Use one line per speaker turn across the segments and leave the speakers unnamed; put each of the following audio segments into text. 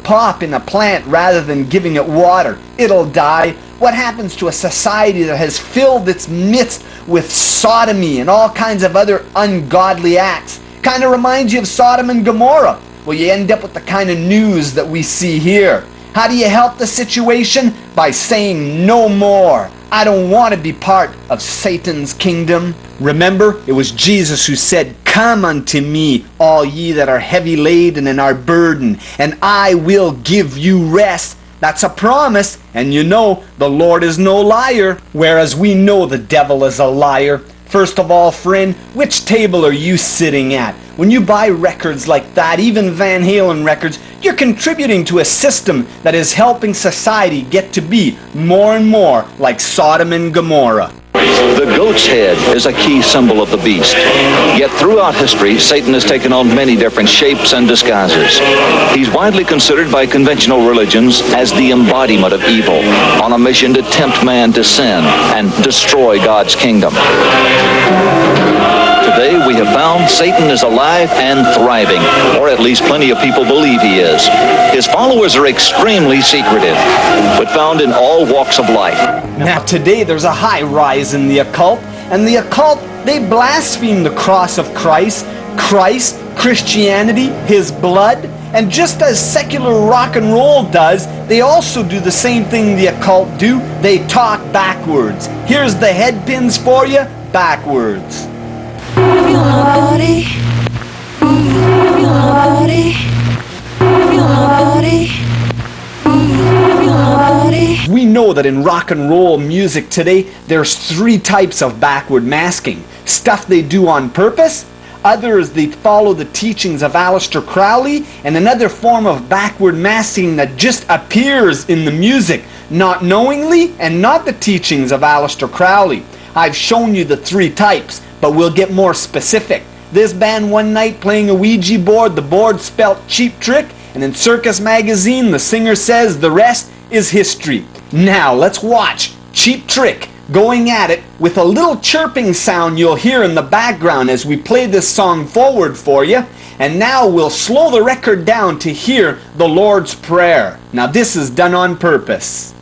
pop in a plant rather than giving it water? It'll die. What happens to a society that has filled its midst with sodomy and all kinds of other ungodly acts? Kind of reminds you of Sodom and Gomorrah. Well, you end up with the kind of news that we see here. How do you help the situation? By saying no more. I don't want to be part of Satan's kingdom. Remember, it was Jesus who said, "Come unto me, all ye that are heavy laden and are burdened, and I will give you rest." That's a promise, and you know the Lord is no liar, whereas we know the devil is a liar. First of all, friend, which table are you sitting at? When you buy records like that, even Van Halen records, you're contributing to a system that is helping society get to be more and more like Sodom and Gomorrah.
The goat's head is a key symbol of the beast. Yet throughout history, Satan has taken on many different shapes and disguises. He's widely considered by conventional religions as the embodiment of evil, on a mission to tempt man to sin and destroy God's kingdom. Today we have found Satan is alive and thriving, or at least plenty of people believe he is. His followers are extremely secretive, but found in all walks of life.
Now today there's a high rise in the occult, and the occult, they blaspheme the cross of Christ, Christianity, his blood, and just as secular rock and roll does, they also do the same thing the occult do. They talk backwards. Here's the head pins for you, backwards.
Feel my body. Feel my body. Feel my body. Feel my body.
We know that in rock and roll music today, there's 3 types of backward masking. Stuff they do on purpose, others they follow the teachings of Aleister Crowley, and another form of backward masking that just appears in the music, not knowingly and not the teachings of Aleister Crowley. I've shown you the 3 types, but we'll get more specific. This band one night playing a Ouija board, the board spelt Cheap Trick, and in Circus Magazine the singer says the rest is history. Now let's watch Cheap Trick going at it with a little chirping sound you'll hear in the background as we play this song forward for you. And now we'll slow the record down to hear the Lord's Prayer. Now this is done on purpose.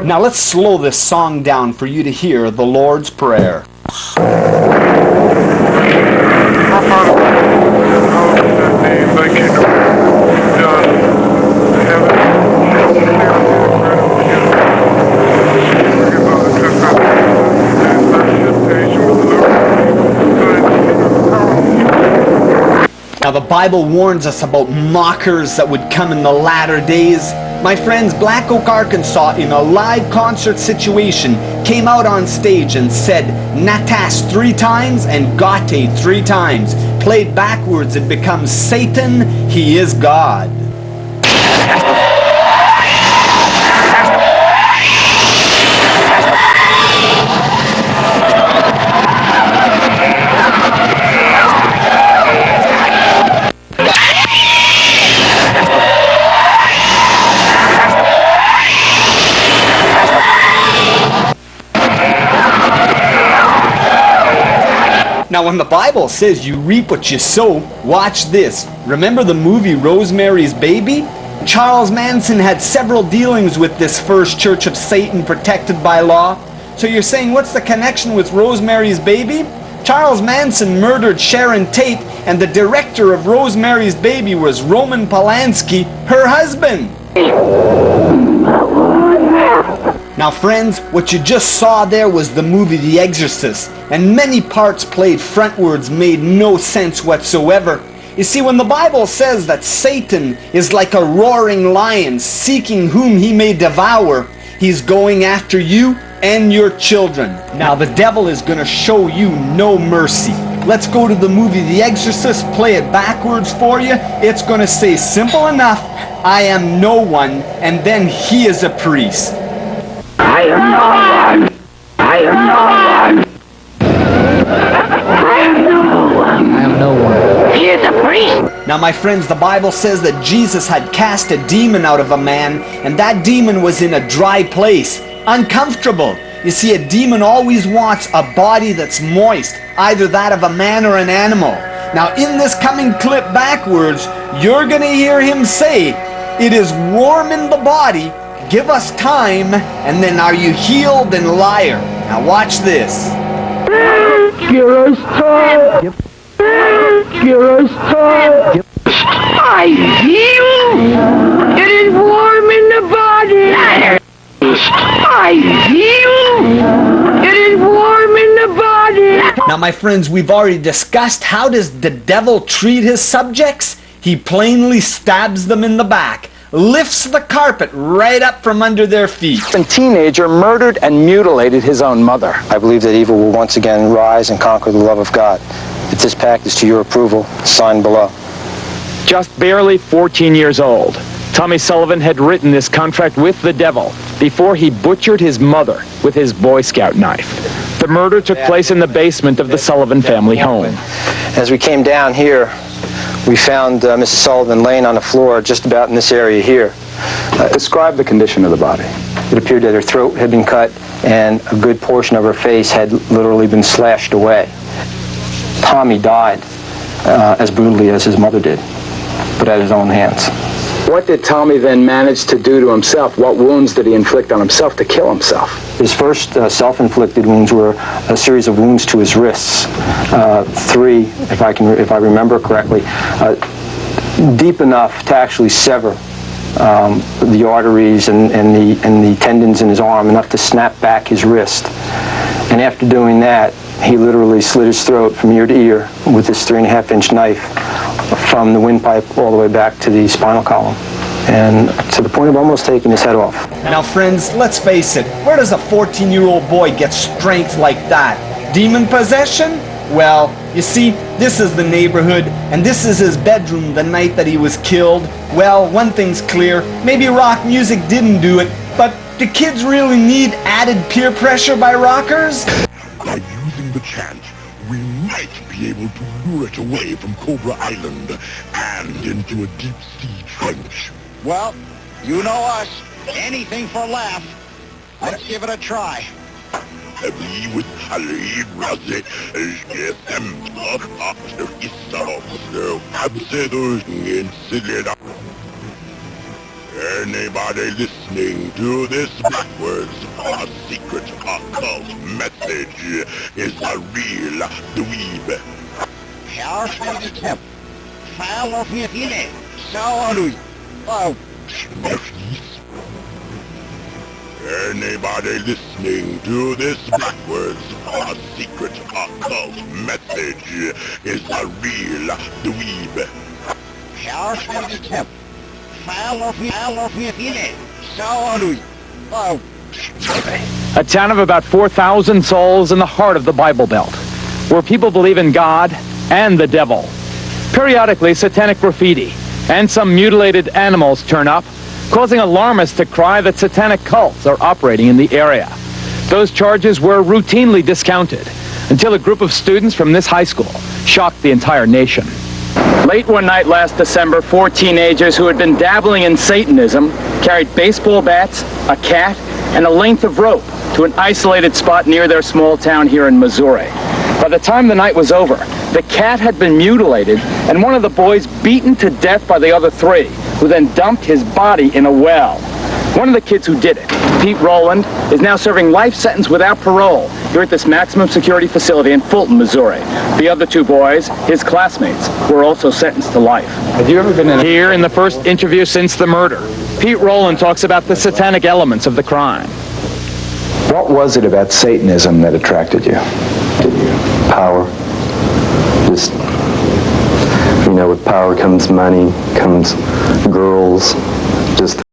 Now let's slow this song down for you to hear the Lord's Prayer. Now the Bible warns us about mockers that would come in the latter days. My friends, Black Oak, Arkansas, in a live concert situation, came out on stage and said Natas 3 times and Gate 3 times. Played backwards, it becomes Satan, he is God. Now when the Bible says you reap what you sow, watch this. Remember the movie Rosemary's Baby? Charles Manson had several dealings with this first church of Satan protected by law. So you're saying, what's the connection with Rosemary's Baby? Charles Manson murdered Sharon Tate, and the director of Rosemary's Baby was Roman Polanski, her husband. Now friends, what you just saw there was the movie The Exorcist, and many parts played frontwards made no sense whatsoever. You see, when the Bible says that Satan is like a roaring lion seeking whom he may devour, he's going after you and your children. Now the devil is going to show you no mercy. Let's go to the movie The Exorcist, play it backwards for you. It's going to say simple enough, I am no one, and then he is a priest.
I am no one. I am no one. I am no one.
I am no one.
He is a priest.
Now my friends, the Bible says that Jesus had cast a demon out of a man, and that demon was in a dry place, uncomfortable. You see, a demon always wants a body that's moist, either that of a man or an animal. Now in this coming clip backwards, you're going to hear him say, "It is warm in the body, give us time, and then are you healed and liar?" Now watch this.
Give us time. Give us time. I heal. It is warm in the body. I heal. It is warm in the body.
Now my friends, we've already discussed how does the devil treat his subjects? He plainly stabs them in the back, lifts the carpet right up from under their feet.
A teenager murdered and mutilated his own mother. I believe that evil will once again rise and conquer the love of God. If this pact is to your approval, sign below.
Just barely 14 years old, Tommy Sullivan had written this contract with the devil before he butchered his mother with his Boy Scout knife. The murder took place in the basement of the Sullivan family home.
As we came down here, we found Mrs. Sullivan laying on the floor just about in this area here.
Describe the condition of the body.
It appeared that her throat had been cut and a good portion of her face had literally been slashed away. Tommy died as brutally as his mother did, but at his own hands.
What did Tommy then manage to do to himself? What wounds did he inflict on himself to kill himself?
His first self-inflicted wounds were a series of wounds to his wrists. 3, if I remember correctly, deep enough to actually sever the arteries and the tendons in his arm, enough to snap back his wrist. And after doing that, he literally slit his throat from ear to ear with this 3.5-inch knife from the windpipe all the way back to the spinal column, and to the point of almost taking his head off.
Now friends, let's face it, where does a 14-year-old boy get strength like that? Demon possession? Well, you see, this is the neighborhood, and this is his bedroom the night that he was killed. Well, one thing's clear, maybe rock music didn't do it, but do kids really need added peer pressure by rockers?
By using the chant, we might be able to lure it away from Cobra Island and into a deep-sea trench.
Well, you know us. Anything for a laugh. Let's give it a try.
Heavy with Halid Razet, SGSM, after Islam, Absedus, and Silida. Anybody listening to this backwards, a secret occult message is a real dweeb.
Här ska vi knäpp. Fall of it in it. Sorry. Oh.
Anybody listening to this backwards, a secret occult message is a real dweeb.
Här ska vi knäpp. Fall of it in it. Sorry. Oh.
A town of about 4,000 souls in the heart of the Bible Belt, where people believe in God and the devil. Periodically, satanic graffiti and some mutilated animals turn up, causing alarmists to cry that satanic cults are operating in the area. Those charges were routinely discounted until a group of students from this high school shocked the entire nation. Late one night last December, 4 teenagers who had been dabbling in Satanism carried baseball bats, a cat, and a length of rope to an isolated spot near their small town here in Missouri. By the time the night was over, the cat had been mutilated and one of the boys beaten to death by the other 3, who then dumped his body in a well. One of the kids who did it, Pete Rowland, is now serving life sentence without parole here at this maximum security facility in Fulton, Missouri. The other 2 boys, his classmates, were also sentenced to life.
Have you ever been
Here in the first interview since the murder, Pete Rowland talks about the satanic elements of the crime.
What was it about Satanism that attracted you?
Power. Just, with power comes money, comes girls, just